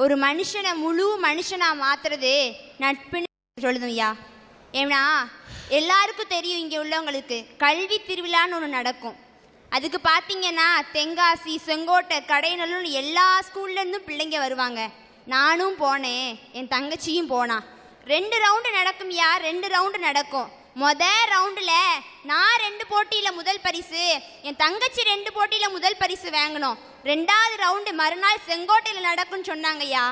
ஒரு மனுஷனை முழு மனுஷனா மாத்துறது நட்புன்னு சொல்லுதும் ஐயா. ஏன்னா எல்லாருக்கும் தெரியும், இங்கே உள்ளவங்களுக்கு கல்வி திருவிழான்னு ஒன்று நடக்கும். அதுக்கு பார்த்தீங்கன்னா தென்காசி, செங்கோட்டை, கடைநல்லூர் எல்லா ஸ்கூல்லேருந்தும் பிள்ளைங்க வருவாங்க. நானும் போனேன், என் தங்கச்சியும் போனான். 2 ரவுண்டு நடக்கும் ஐயா, 2 ரவுண்டு நடக்கும். முதல் ரவுண்டில் நான் 2 போட்டியில் முதல் பரிசு, என் தங்கச்சி 2 போட்டியில் முதல் பரிசு வாங்கணும். 2வது ரவுண்டு மறுநாள் செங்கோட்டையில் நடக்கும்னு சொன்னாங்கய்யா.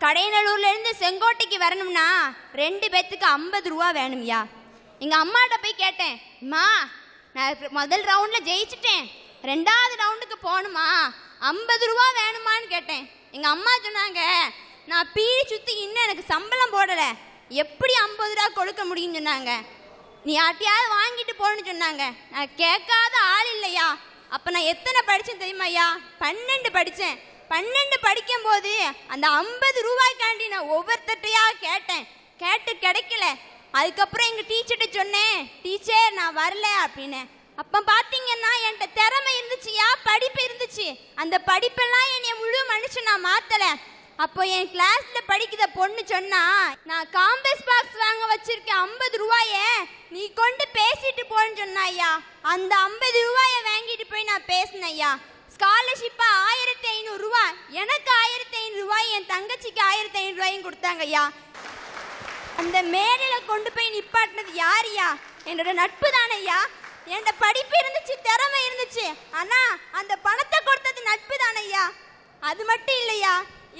கடைநல்லூர்லேருந்து செங்கோட்டைக்கு வரணும்னா 2 பேர்த்துக்கு 50 ரூபா வேணும்யா. எங்கள் அம்மாட்ட போய் கேட்டேன், அம்மா நான் முதல் ரவுண்டில் ஜெயிச்சிட்டேன், 2வது ரவுண்டுக்கு போகணுமா, 50 ரூபா வேணுமான்னு கேட்டேன். எங்கள் அம்மா சொன்னாங்க, நான் பீடி சுற்றி இன்னும் எனக்கு சம்பளம் போடலை, எப்படி 50 ரூபா கொடுக்க முடியும்னு சொன்னாங்க. நீ யார்ட்டையாவது வாங்கிட்டு போகணுன்னு சொன்னாங்க. நான் கேட்காத ஆள் இல்லையா. அப்போ நான் எத்தனை படித்தேன் தெரியுமா ஐயா? 12 படித்தேன். 12 படிக்கும்போது அந்த 50 ரூபாய்க்காண்டி நான் ஒவ்வொருத்தட்டையாக கேட்டு கிடைக்கல. அதுக்கப்புறம் எங்கள் டீச்சர்கிட்ட சொன்னேன், டீச்சர் நான் வரல அப்படின்னு. அப்போ பார்த்தீங்கன்னா என்கிட்ட திறமை இருந்துச்சுயா, படிப்பு இருந்துச்சு. அந்த படிப்பெல்லாம் என்னை முழு மனுஷன் நான் மாற்றலை. அப்போ என் கிளாஸில் படிக்கிற பொண்ணு சொன்னா, நான் காம்பஸ் பாக்ஸ் வாங்க வச்சிருக்கேன், 50 ரூபாயை நீ கொண்டு பேசிட்டு போன்னு சொன்னா ஐயா. அந்த 50 ரூபாயை வாங்கிட்டு போய் நான் பேசினேன் ஐயா. ஸ்காலர்ஷிப்பா 1500 ரூபா, எனக்கு 1500 ரூபாய், என் தங்கச்சிக்கு 1500 ரூபாயும் கொடுத்தாங்க ஐயா. அந்த மேடையில் கொண்டு போய் நிப்பாட்டினது யாரையா? என்னோட நட்பு தானே ஐயா. என்கிட்ட படிப்பு இருந்துச்சு, திறமை இருந்துச்சு, ஆனால் அந்த பணத்தை கொடுத்தது நட்பு தானே ஐயா. அது மட்டும் இல்லையா,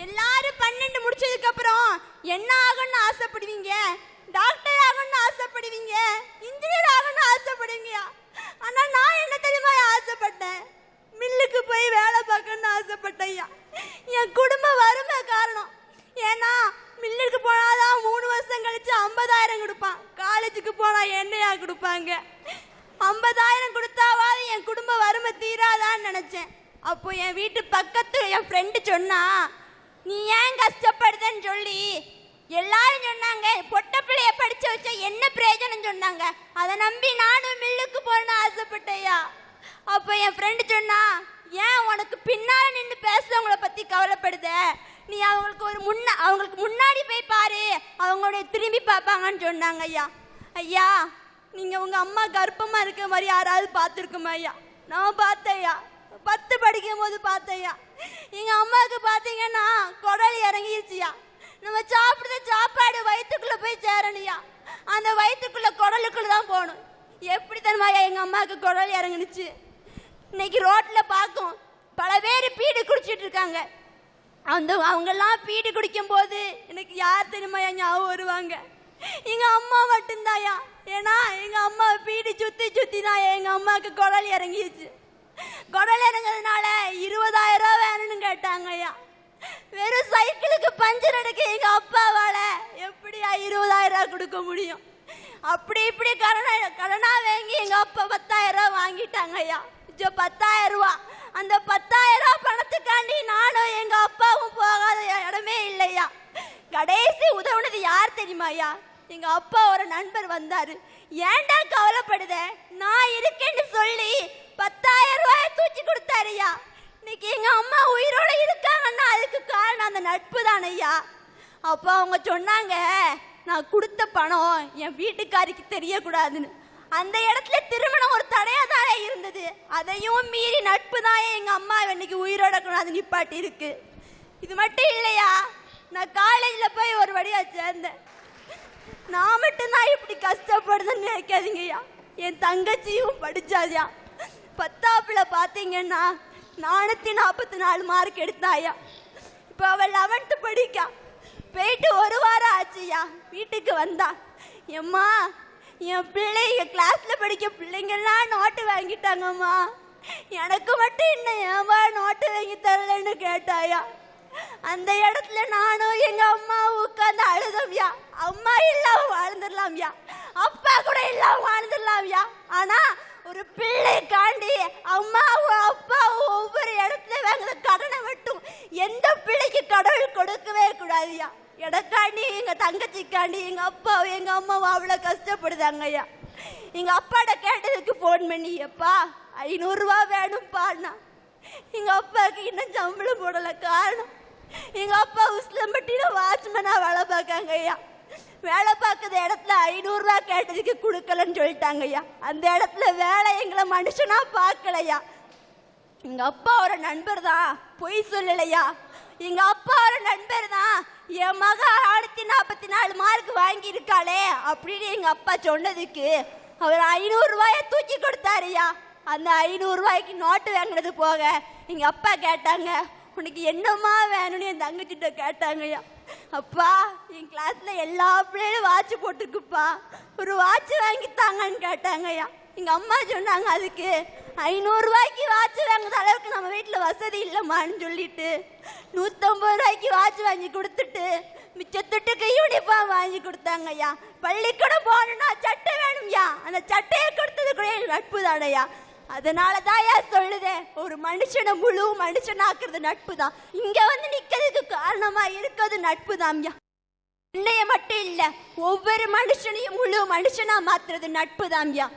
எல்லாரும் 12 முடிச்சதுக்கு அப்புறம் என்ன ஆகணும்னு ஆசைப்படுவீங்க? டாக்டர் ஆகணும்னு ஆசைப்படுவீங்க, இன்ஜினியர் ஆகணும்னு ஆசைப்படுவீங்க. ஆனா நான் என்ன தெரியுமா ஆசைப்பட்டேன்? மில்லுக்கு போய் வேலை பார்க்கணும்னு ஆசைப்பட்டேன். என் குடும்ப வறுமை காரணம். ஏன்னா மில்லுக்கு போனாதான் 3 வருஷம் கழிச்சு 50,000 கொடுப்பான், காலேஜுக்கு போனா என்னையா கொடுப்பாங்க? 50,000 கொடுத்தாவது என் குடும்ப வறுமை தீராதான்னு நினைச்சேன். அப்போ என் வீட்டு பக்கத்து என் ஃப்ரெண்டு சொன்னா, நீ ஏன் கஷ்டப்படுதுன்னு சொல்லி எல்லாரும் சொன்னாங்க, பொட்ட பிள்ளைய படிச்சு வச்சா என்ன பிரயோஜனம் சொன்னாங்க. அதை நம்பி நானும் மில்லுக்கு போகணும்னு ஆசைப்பட்டேயா. அப்போ என் ஃப்ரெண்டு சொன்னா, ஏன் உனக்கு பின்னால் நின்று பேசுறவங்கள பற்றி கவலைப்படுத, நீ அவங்களுக்கு முன்னாடி போய் பாரு, அவங்களுடைய திரும்பி பார்ப்பாங்கன்னு சொன்னாங்க ஐயா. ஐயா நீங்கள் உங்கள் அம்மா கர்ப்பமாக இருக்க மாதிரி யாராவது பார்த்துருக்குமா ஐயா? நான் பார்த்தேயா, 10 படிக்கும் போது பார்த்தேயா. எங்கள் அம்மாவுக்கு பார்த்தீங்கன்னா குடல் இறங்கிடுச்சியா. நம்ம சாப்பிடுற சாப்பாடு வயிற்றுக்குள்ளே போய் சேரணுயா. அந்த வயிற்றுக்குள்ளே குடலுக்குள்ளே தான் போகணும். எப்படி தருமாயா எங்கள் அம்மாவுக்கு குடல் இறங்குனுச்சு. இன்னைக்கு ரோட்டில் பார்க்கும் பல பேர் பீடி குடிச்சிட்டு இருக்காங்க. அவங்கெல்லாம் பீடி குடிக்கும் போது எனக்கு யார் தெரியுமாயா ஞாபகம் வருவாங்க? எங்கள் அம்மா மட்டும்தாயா. ஏன்னா எங்கள் அம்மா பீடி சுற்றி தான் எங்கள் அம்மாவுக்கு குடல் இறங்கிடுச்சு. குடல் இறங்கிறதுனால 20,000 ரூபா வேணும்னு கேட்டாங்க ஐயா. வெறும் சைக்கிளுக்கு பஞ்சர் அடிக்க எங்கள் அப்பாவால் எப்படியா 20,000 ரூபா கொடுக்க முடியும்? அப்படி இப்படி கடனா வாங்கி எங்கள் அப்பா 10,000 ரூபா வாங்கிட்டாங்க ஐயா. 10,000 ரூபா. அந்த 10,000 ரூபா பணத்துக்காண்டி நானும் எங்கள் அப்பாவும் போகாத இடமே இல்லையா. கடைசி உதவுனது யார் தெரியுமா ஐயா? எங்கள் அப்பா ஒரு நண்பர் வந்தார். ஏன்டா கவலைப்படுத, நான் இருக்கேன்னு சொல்லி 10,000 ரூபாயை தூக்கி கொடுத்தாருயா. இன்னைக்கு எங்கள் அம்மா உயிரோடு இருக்காங்கன்னா அதுக்கு காரணம் அந்த நட்பு தானே ஐயா. அப்போ அவங்க சொன்னாங்க, நான் கொடுத்த பணம் என் வீட்டுக்காரிக்கு தெரியக்கூடாதுன்னு. அந்த இடத்துல திருமணம் ஒரு தடையாக தானே இருந்தது. அதையும் மீறி நட்பு தான் எங்கள் அம்மா இன்னைக்கு உயிரோட கூடாது நிப்பாட்டி இருக்கு. இது மட்டும் இல்லையா, நான் காலேஜில் போய் ஒரு வழியாக சேர்ந்தேன். நான் மட்டும்தான் இப்படி கஷ்டப்படுதுன்னு நினைக்காதீங்கய்யா. என் தங்கச்சியும் படித்தாதியா. 10ஆப்பில் பார்த்தீங்கன்னா 444 மார்க் எடுத்தாயா. இப்போ அவள் 11th படிக்கா. போயிட்டு 1 வாரம் ஆச்சுயா. வீட்டுக்கு வந்தா, எம்மா என் பிள்ளைங்க கிளாஸில் படிக்க பிள்ளைங்கெல்லாம் நோட்டு வாங்கிட்டாங்கம்மா, எனக்கு மட்டும் இன்னும் ஏம்மா நோட்டு வாங்கி தரலன்னு கேட்டாயா. அந்த இடத்துல நானும் எங்கள் அம்மாவும் உட்காந்து அழுதம்யா. அம்மா இல்லாமல் வாழ்ந்துடலாம்யா, அப்பா கூட இல்லாமல் வாழ்ந்துடலாம்யா. ஆனால் ஒரு பிள்ளைக்காண்டி அம்மாவும் அப்பாவும் ஒவ்வொரு இடத்துல வாங்குற கடனை மட்டும் எந்த பிள்ளைக்கு கடவுள் கொடுக்கவே கூடாதுயா. எனக்காண்டி எங்கள் தங்கச்சிக்காண்டி எங்கள் அப்பாவும் எங்கள் அம்மாவும் அவ்வளோ கஷ்டப்படுதாங்க ஐயா. எங்கள் அப்பாட்ட கேட்டதுக்கு ஃபோன் பண்ணி, எப்பா 500 ரூபா வேணும்ப்பாண்ணா. எங்கள் அப்பாவுக்கு இன்னும் சம்பளம் போடலை. காரணம் எங்கள் அப்பா உஸ்லம்பட்டியில் வாட்ச்மேனாக வேலை பார்க்காங்க ஐயா. வேலை பார்க்குற இடத்துல 500 ரூபா கேட்டதுக்கு கொடுக்கலன்னு சொல்லிட்டாங்க ஐயா. அந்த இடத்துல வேலை எங்களை மனுஷனாக பார்க்கலையா. எங்கள் அப்பாவோட நண்பர் தான், பொய் சொல்லலையா. எங்கள் அப்பாவோட நண்பர் தான் என் மக 144 மார்க் வாங்கியிருக்காளே அப்படின்னு எங்கள் அப்பா சொன்னதுக்கு அவர் 500 ரூபாயை தூக்கி கொடுத்தாருயா. அந்த 500 ரூபாய்க்கு நோட்டு வாங்கினது போக எங்கள் அப்பா கேட்டாங்க, உனக்கு என்னம்மா வேணும்னு என் தங்கச்சிட்ட கேட்டாங்கய்யா. அப்பா, என் கிளாஸில் எல்லா பிள்ளைகளும் வாட்ச் போட்டுருக்குப்பா, ஒரு வாட்ச் வாங்கித்தாங்கன்னு கேட்டாங்கய்யா. எங்கள் அம்மா சொன்னாங்க, அதுக்கு 500 ரூபாய்க்கு வாட்ச் வாங்குற அளவுக்கு நம்ம வீட்டில் வசதி இல்லைம்மான்னு சொல்லிட்டு 150 ரூபாய்க்கு வாட்ச் வாங்கி கொடுத்துட்டு மிச்சத்துட்டுக்கு யூனிஃபார்ம் வாங்கி கொடுத்தாங்கய்யா. பள்ளிக்கூடம் போகணுன்னா சட்டை வேணும்யா, அந்த சட்டையை கொடுத்தது கூட நட்பு தானையா. அதனால தான் சொல்லுதேன், ஒரு மனுஷனை முழு மனுஷனாக்குறது நட்பு தான். இங்க வந்து நிக்கிறதுக்கு காரணமா இருக்கிறது நட்பு தான்யா. என்னைய மட்டும் இல்ல, ஒவ்வொரு மனுஷனையும் முழு மனுஷனா மாத்துறது நட்பு தான்யா.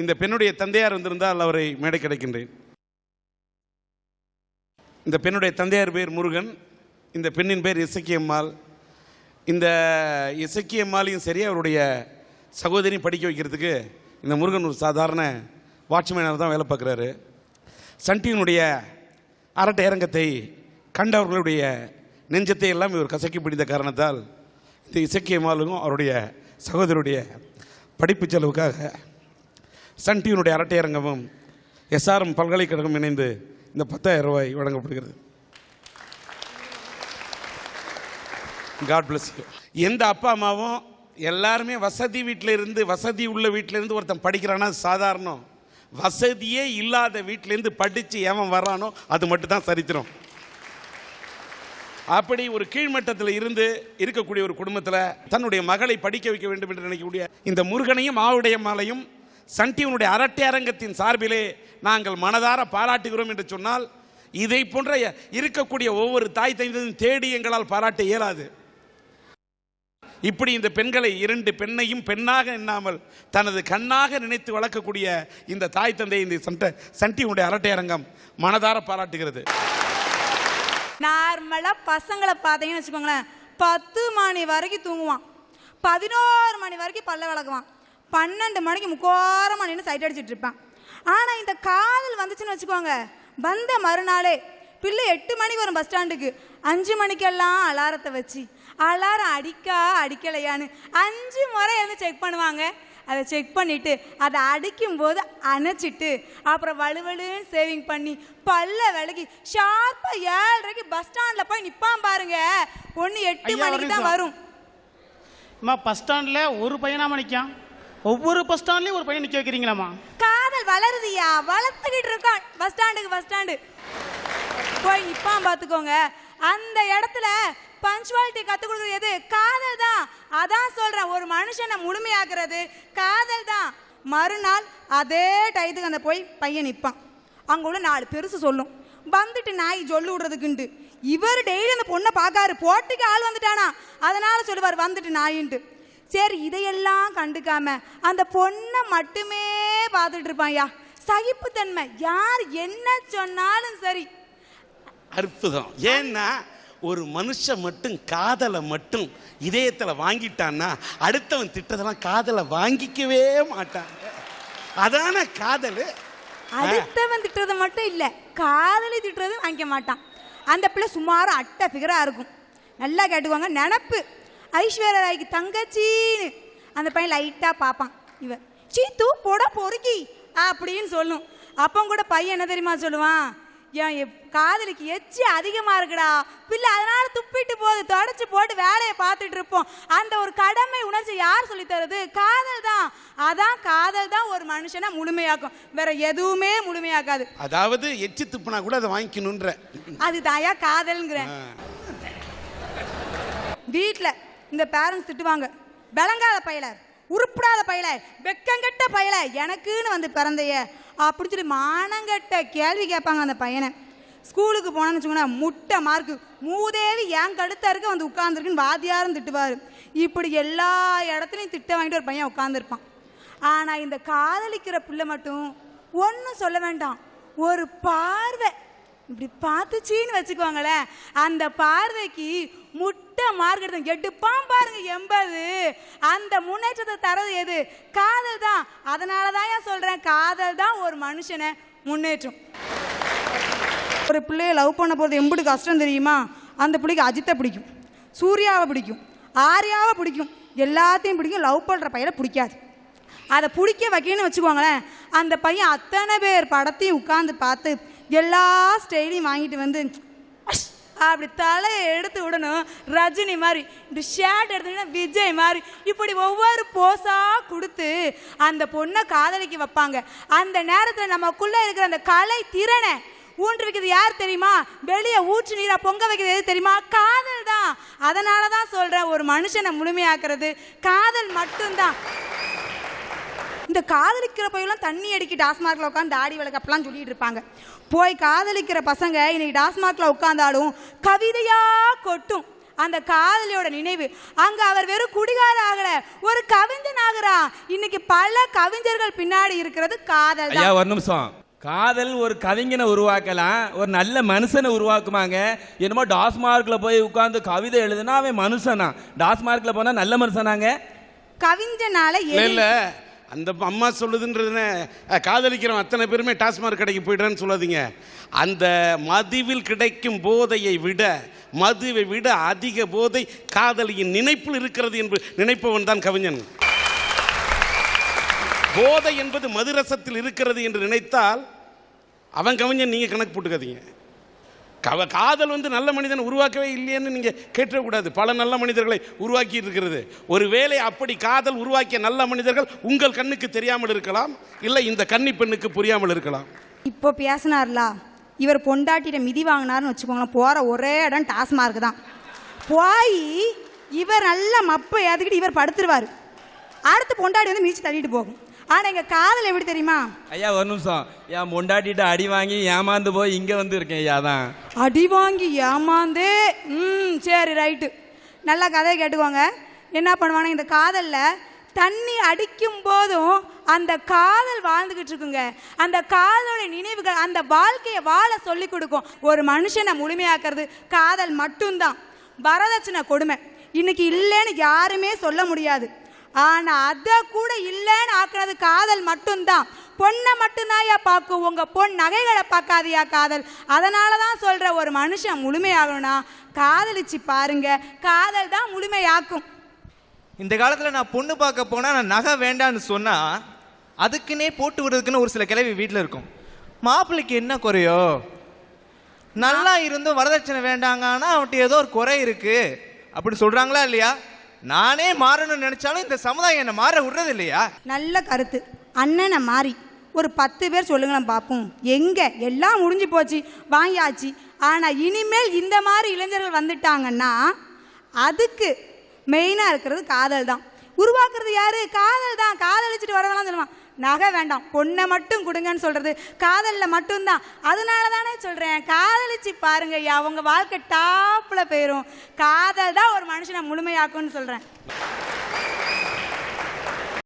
இந்த பெண்ணுடைய தந்தையார் வந்திருந்தால் அவரை மேடை கிடைக்கின்றேன். இந்த பெண்ணுடைய தந்தையார் பேர் முருகன், இந்த பெண்ணின் பேர் இசக்கியம்மாள். இந்த இசக்கியம்மாளையும் சரி அவருடைய சகோதரியும் படிக்க வைக்கிறதுக்கு இந்த முருகன் ஒரு சாதாரண வாட்ச்மேனாக தான் வேலை பார்க்குறாரு. சன் டிவியினுடைய அரட்டை அரங்கத்தை கண்டவர்களுடைய நெஞ்சத்தை எல்லாம் இவர் கசக்கி பிடித்த காரணத்தால் இந்த இசக்கியம்மாளுக்கும் அவருடைய சகோதரியுடைய படிப்பு செலவுக்காக சன் டிவியினுடைய அரட்டை அரங்கமும் SRM பல்கலைக்கழகம் இணைந்து இந்த 10,000 ரூபாய் வழங்கப்படுகிறது. God bless you. எந்த அப்பா அம்மாவும் எல்லாருமே வசதி வீட்டில் இருந்து, வசதி உள்ள வீட்டிலேருந்து ஒருத்தன் படிக்கிறானா சாதாரணம். வசதியே இல்லாத வீட்டிலேருந்து படித்து எவன் வர்றானோ அது மட்டும்தான் சரித்திரம். அப்படி ஒரு கீழ்மட்டத்தில் இருந்து இருக்கக்கூடிய ஒரு குடும்பத்தில் தன்னுடைய மகளை படிக்க வைக்க வேண்டும் என்று நினைக்கக்கூடிய இந்த முருகனையும் ஆவுடையம்மாளையும் சன் டிவியினுடைய அரட்டை அரங்கத்தின் சார்பிலே நாங்கள் மனதார பாராட்டுகிறோம் என்று சொன்னால், இதை போன்ற இருக்கக்கூடிய ஒவ்வொரு தாய் தந்தையும் தேடி எங்களால் பாராட்ட இயலாது. இப்படி இந்த பெண்களை, 2 பெண்ணையும் பெண்ணாக எண்ணாமல் தனது கண்ணாக நினைத்து வளர்க்கக்கூடிய இந்த தாய் தந்தை இந்த சன் டிவியினுடைய அரட்டை அரங்கம் மனதார பாராட்டுகிறது. நார்மலா பசங்களை பார்த்தீங்கன்னு வச்சுக்கோங்களேன், 10 மணி வரைக்கும் தூங்குவான், 11 மணி வரைக்கும் பல்ல விளக்குவான், 12 மணிக்கு முக்கோரமா நின்று சைட் அடிச்சுட்டு இருப்பான். ஆனா இந்த காதல் வந்துச்சுன்னு வச்சுக்கோங்க, வந்த மறுநாளே பிள்ளை 8 மணிக்கு வரும் பஸ் ஸ்டாண்டுக்கு, 5 மணிக்கெல்லாம் அலாரத்தை வச்சு அலாரம் அடிக்கலையான்னு 5 முறை எழுந்து செக் பண்ணுவாங்க. அதை செக் பண்ணிவிட்டு அதை அடிக்கும்போது அணைச்சிட்டு அப்புறம் வலுவலுன்னு சேவிங் பண்ணி பல்ல விலகி ஷார்ப்பாக 7:30க்கு பஸ் ஸ்டாண்டில் போய் நிற்பான் பாருங்க. ஒன்று 8 மணிக்கு தான் வரும். அம்மா, பஸ் ஸ்டாண்டில் ஒரு பையனாக நிற்கான், ஒவ்வொரு பஸ் ஸ்டாண்ட்லேயும் ஒரு பையன் நிற்க வைக்கிறீங்களாம்மா? காதல் வளருதுயா, வளர்த்துக்கிட்டு இருக்கான். பஸ் ஸ்டாண்டு போய் நிற்பான் பார்த்துக்கோங்க. அந்த இடத்துல பஞ்சுவாலிட்டி கற்றுக் கொடுக்குறது எது? காதல் தான். அதான் சொல்கிறேன், ஒரு மனுஷனை முழுமையாக்குறது காதல் தான். மறுநாள் அதே டயத்துக்கு அந்த போய் பையன் நிற்பான். அங்கே உள்ள 4 பெருசு சொல்லும், வந்துட்டு நாய் சொல்லு விடுறதுக்குன்ட்டு. இவர் டெய்லி அந்த பொண்ணை பார்க்காரு, போட்டிக்கு ஆள் வந்துட்டானா, அதனால் சொல்லுவார் வந்துட்டு நாயின்ட்டு. சரி, இதையெல்லாம் கண்டுக்காம அந்த பொண்ணை மட்டுமே பார்த்துட்டு இருப்பான்யா. சகிப்புத்தன்மை, யார் என்ன சொன்னாலும் சரி. அற்புதம். ஏன்னா ஒரு மனுஷன் மட்டும் காதலை மட்டும் இதயத்தில் வாங்கிட்டான்னா அடுத்தவன் திட்டதெல்லாம் காதலை வாங்கிக்கவே மாட்டாங்க. அதான காதல். அடுத்தவன் திட்டுறது மட்டும் இல்லை, காதலி திட்டுறது வாங்கிக்க மாட்டான். அந்த பிள்ளை சுமார் அட்டை ஃபிகராக இருக்கும். நல்லா கேட்டுக்குவாங்க, நினப்பு ஐஸ்வர்யா ராய்க்கு தங்கச்சின்னு அந்த பையன் லைட்டாக பார்ப்பான். இவன் சீத்து போட பொறுக்கி அப்படின்னு சொல்லும். அப்போ கூட பையன் என்ன தெரியுமா சொல்லுவான், என் காதலிக்கு எச்சி அதிகமாக இருக்குடா பிள்ளை, அதனால துப்பிட்டு போகுது, தொடச்சி போட்டு வேலையை பார்த்துட்டு இருப்போம். அந்த ஒரு கடமை உணர்ச்சி யார் சொல்லி தருது? காதல் தான். அதான் காதல் தான் ஒரு மனுஷனை முழுமையாக்கும், வேற எதுவுமே முழுமையாக்காது. அதாவது எச்சி துப்புனா கூட அதை வாங்கிக்கணுன்ற அது தாயா காதல்ங்கிறேன். வீட்டில் இந்த பேரண்ட்ஸ் திட்டுவாங்க, விளங்காத பையல, உருப்படாத பையல, வெக்கங்கட்ட பையல, எனக்குன்னு வந்து பிறந்தைய அப்படின்னு சொல்லி மானங்கட்ட கேள்வி கேட்பாங்க அந்த பையனை. ஸ்கூலுக்கு போனான்னு வச்சுக்கோங்க, முட்டை மார்க்கு, மூதேவி என் கடுத்த இருக்க வந்து உட்காந்துருக்குன்னு வாத்தியாரும் திட்டுவார். இப்படி எல்லா இடத்துலையும் திட்ட வாங்கிட்டு ஒரு பையன் உட்காந்துருப்பான். ஆனால் இந்த காதலிக்கிற பிள்ளை மட்டும் ஒன்றும் சொல்ல வேண்டாம், ஒரு பார்வை இப்படி பார்த்துச்சின்னு வச்சுக்கோங்களேன், அந்த பார்வைக்கு முட்டை மார்க் எடுத்து எடுப்பான் பாருங்க 80. அந்த முன்னேற்றத்தை தரது எது? காதல் தான். அதனால தான் ஏன் சொல்கிறேன், காதல் தான் ஒரு மனுஷனை முன்னேற்றம். ஒரு பிள்ளைய லவ் பண்ண போகிறது எம்புட்டு கஷ்டம் தெரியுமா? அந்த பிள்ளைக்கு அஜித்தை பிடிக்கும், சூர்யாவை பிடிக்கும், ஆர்யாவை பிடிக்கும், எல்லாத்தையும் பிடிக்கும். லவ் பண்ணுற பையனை பிடிக்காது. அதை பிடிக்க வைக்கணும்னு வச்சுக்கோங்களேன், அந்த பையன் அத்தனை பேர் படத்தையும் உட்காந்து பார்த்து எல்லா ஸ்டைலையும் வாங்கிட்டு வந்து அப்படி தலையை எடுத்து விடணும். ரஜினி மாதிரி, இப்படி ஷேர்ட் எடுத்துக்கிட்டா விஜய் மாதிரி, இப்படி ஒவ்வொரு போஸாக கொடுத்து அந்த பொண்ணை காதலிக்க வைப்பாங்க. அந்த நேரத்தில் நமக்குள்ளே இருக்கிற அந்த கலை திறனை ஊன்று வைக்கிறது யார் தெரியுமா? வெளியே ஊற்று நீராக பொங்க வைக்கிறது எது தெரியுமா? காதல் தான். அதனால தான் சொல்கிறேன், ஒரு மனுஷனை முழுமையாக்குறது காதல் மட்டும்தான். இந்த காதலிக்கிற பையெல்லாம் தண்ணி அடிக்கி டாஸ்மார்க்கில் உட்காந்து தாடி விளக்கு அப்பெல்லாம் சொல்லிட்டு இருப்பாங்க. போய் காதலிக்கிற பசங்க இன்னைக்கு டாஸ்மார்க்கில் உட்காந்தாலும் கவிதையாக கொட்டும் அந்த காதலியோட நினைவு. அங்கே அவர் வெறும் குடிகார ஆகலை, ஒரு கவிஞன் ஆகிறா. இன்னைக்கு பல கவிஞர்கள் பின்னாடி இருக்கிறது காதல் தான். ஒரு நிமிஷம், காதல் ஒரு கவிஞனை உருவாக்கலாம், ஒரு நல்ல மனுஷனை உருவாக்குமாங்க. என்னமோ டாஸ்மார்க்கில் போய் உட்காந்து கவிதை எழுதுனா அவன் மனுஷனா? டாஸ்மார்க்கில் போனால் நல்ல மனுஷனாங்க? கவிஞனால இல்லை அந்த அம்மா சொல்லுதுன்றதுன்னு காதலிக்கிறோம் அத்தனை பேருமே டாஸ்மார்க் கடைக்கு போய்டுறேன்னு சொல்லாதீங்க. அந்த மதுவில் கிடைக்கும் போதையை விட, மதுவை விட அதிக போதை காதலியின் நினைப்பில் இருக்கிறது என்று நினைப்பவன் தான் கவிஞன். போதை என்பது மதுரசத்தில் இருக்கிறது என்று நினைத்தால் அவன் கவிஞன். நீங்கள் கணக்கு போட்டுக்காதீங்க. காதல் நல்ல மனிதன் உருவாக்கவே இல்லையேன்னு நீங்கள் கேட்டக்கூடாது. பல நல்ல மனிதர்களை உருவாக்கி இருக்கிறது. ஒருவேளை அப்படி காதல் உருவாக்கிய நல்ல மனிதர்கள் உங்கள் கண்ணுக்கு தெரியாமல் இருக்கலாம், இல்லை இந்த கன்னி பெண்ணுக்கு புரியாமல் இருக்கலாம். இப்போ பேசினார்ல, இவர் பொண்டாட்டிட்ட மிதி வாங்கினார்னு வச்சுக்கோங்களேன், போகிற ஒரே இடம் டாஸ்மார்க் தான். போய் இவர் நல்ல மப்பை ஏற்றுக்கிட்டு இவர் படுத்துருவார். அடுத்து பொண்டாட்டி மிதிச்சு தள்ளிட்டு போகும். ஆனால் எங்கள் காதல் எப்படி தெரியுமா? ஐயா ஒரு நிமிஷம், என் பொண்டாட்டிட்ட அடி வாங்கி ஏமாந்து போய் இங்கே வந்து இருக்கேன். ஐயா தான் அடி வாங்கி ஏமாந்தே. சரி ரைட்டு, நல்லா கதையை கேட்டுக்கோங்க. என்ன பண்ணுவாங்க, இந்த காதலில் தண்ணி அடிக்கும் போதும் அந்த காதல் வாழ்ந்துக்கிட்டு இருக்குங்க. அந்த காதலோட நினைவுகள் அந்த வாழ்க்கையை வாழ சொல்லி கொடுக்கும். ஒரு மனுஷனை முழுமையாக்குறது காதல் மட்டும்தான். வரதட்சணை கொடுமை இன்னைக்கு இல்லைன்னு யாருமே சொல்ல முடியாது. ஆனால் அதை கூட இல்லைன்னு ஆக்குறது காதல் மட்டும்தான். பொண்ணை மட்டும்தான்யா பார்க்கும், உங்கள் பொன் நகைகளை பார்க்காதியா காதல். அதனால தான் சொல்கிற, ஒரு மனுஷன் முழுமையாகணும்னா காதலிச்சு பாருங்க, காதல் தான் முழுமையாக்கும். இந்த காலத்தில் நான் பொண்ணு பார்க்க போனால் நான் நகை வேண்டான்னு சொன்னால் அதுக்குன்னே போட்டு விடுறதுக்குன்னு ஒரு சில கிளவி வீட்டில் இருக்கும். மாப்பிள்ளைக்கு என்ன குறையோ, நல்லா இருந்தும் வரதட்சணை வேண்டாங்கன்னா அவன்கிட்ட ஏதோ ஒரு குறை இருக்குது அப்படி சொல்கிறாங்களா இல்லையா? நானே மாறணும்னு நினைச்சாலும் இந்த சமுதாயம் என்ன மாற விடுறது இல்லையா? நல்ல கருத்து. அண்ணனை மாறி ஒரு 10 பேர் சொல்லுங்களேன் பார்ப்போம். எங்கே எல்லாம் முடிஞ்சு போச்சு, வாங்கியாச்சு. ஆனால் இனிமேல் இந்த மாதிரி இளைஞர்கள் வந்துட்டாங்கன்னா அதுக்கு மெயினாக இருக்கிறது காதல் தான். உருவாக்குறது யாரு? காதல் தான். காதலிச்சுட்டு வரவெல்லாம் சொல்லுவான் நகை வேண்டாம், பொண்ணை மட்டும் கொடுங்கன்னு சொல்கிறது காதலில் மட்டும்தான். அதனால தானே சொல்கிறேன், காதலிச்சு பாருங்க, அவங்க வாழ்க்கை டாப்பில் போயிடும். காதல் தான் ஒரு மனுஷனை முழுமையாக்குன்னு சொல்கிறேன்.